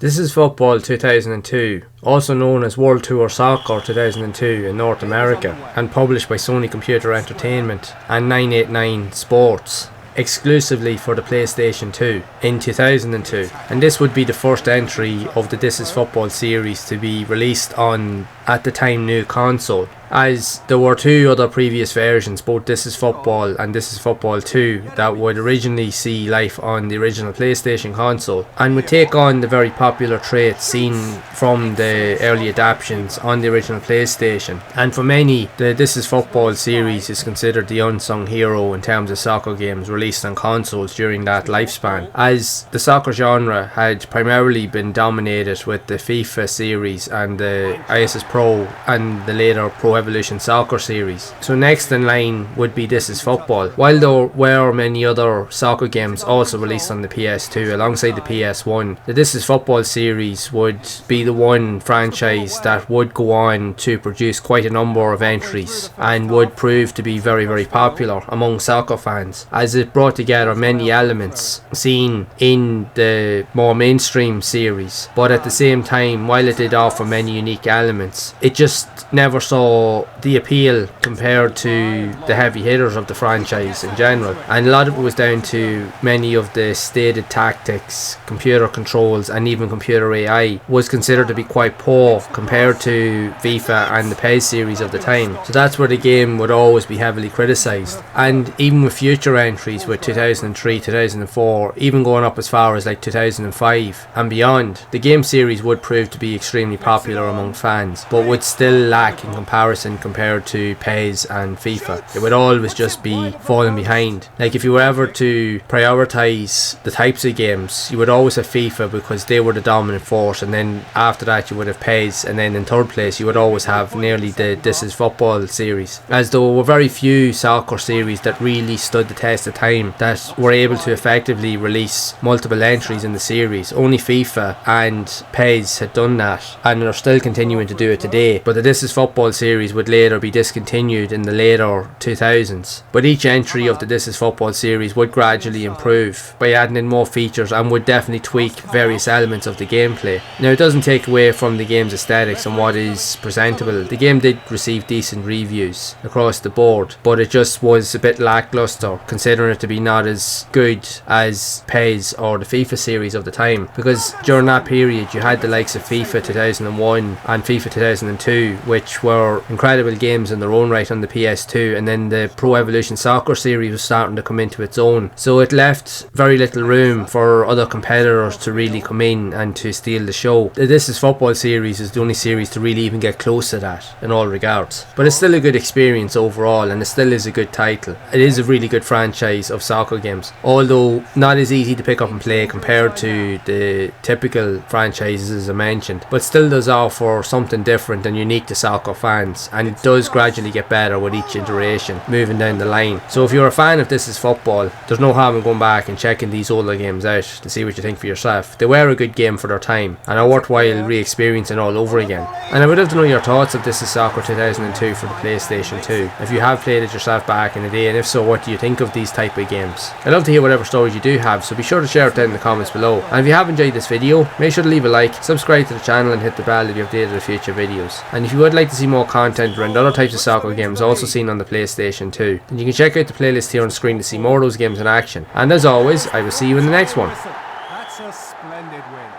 This is Football 2002, also known as World Tour Soccer 2002 in North America, and published by Sony Computer Entertainment and 989 Sports, exclusively for the PlayStation 2 in 2002. And this would be the first entry of the This Is Football series to be released on, at the time, new console, as there were two other previous versions, both This Is Football and This Is Football 2, that would originally see life on the original PlayStation console and would take on the very popular traits seen from the early adaptations on the original PlayStation. And for many, the This Is Football series is considered the unsung hero in terms of soccer games released on consoles during that lifespan, as the soccer genre had primarily been dominated with the FIFA series and the ISS Pro and the later Pro Evolution Soccer series. So next in line would be This Is Football. While there were many other soccer games also released on the PS2 alongside the PS1, the This Is Football series would be the one franchise that would go on to produce quite a number of entries and would prove to be very, very popular among soccer fans, as it brought together many elements seen in the more mainstream series, but at the same time, while it did offer many unique elements, it just never saw the appeal compared to the heavy hitters of the franchise in general. And a lot of it was down to many of the stated tactics, computer controls and even computer AI was considered to be quite poor compared to FIFA and the PES series of the time. So that's where the game would always be heavily criticised. And even with future entries with 2003, 2004, even going up as far as like 2005 and beyond, the game series would prove to be extremely popular among fans, but would still lack in comparison compared to PES and FIFA. It would always just be falling behind. Like if you were ever to prioritise the types of games, you would always have FIFA because they were the dominant force, and then after that you would have PES, and then in third place you would always have nearly the This Is Football series, as there were very few soccer series that really stood the test of time that were able to effectively release multiple entries in the series. Only FIFA and PES had done that and are still continuing to do it today, but the This Is Football series would later be discontinued in the later 2000s. But each entry of the This Is Football series would gradually improve by adding in more features and would definitely tweak various elements of the gameplay. Now, it doesn't take away from the game's aesthetics and what is presentable. The game did receive decent reviews across the board, but it just was a bit lackluster considering it to be not as good as PES or the FIFA series of the time, because during that period you had the likes of FIFA 2001 and FIFA 2002, which were incredible games in their own right on the PS2, and then the Pro Evolution Soccer series was starting to come into its own, so it left very little room for other competitors to really come in and to steal the show. The This Is Football series is the only series to really even get close to that in all regards, but it's still a good experience overall, and it still is a good title. It is a really good franchise of soccer games, although not as easy to pick up and play compared to the typical franchises as I mentioned, but still does offer something different and unique to soccer fans, and it does gradually get better with each iteration moving down the line. So if you're a fan of This Is Football, there's no harm in going back and checking these older games out to see what you think for yourself. They were a good game for their time and are worthwhile re-experiencing all over again. And I would love to know your thoughts of This Is Soccer 2002 for the PlayStation 2, if you have played it yourself back in the day, and if so, what do you think of these type of games? I'd love to hear whatever stories you do have, so be sure to share it down in the comments below. And if you have enjoyed this video, make sure to leave a like, subscribe to the channel and hit the bell to be updated with future videos. And if you would like to see more content around other types of soccer games also seen on the PlayStation 2, then you can check out the playlist here on the screen to see more of those games in action. And as always, I will see you in the next one. That's a splendid win.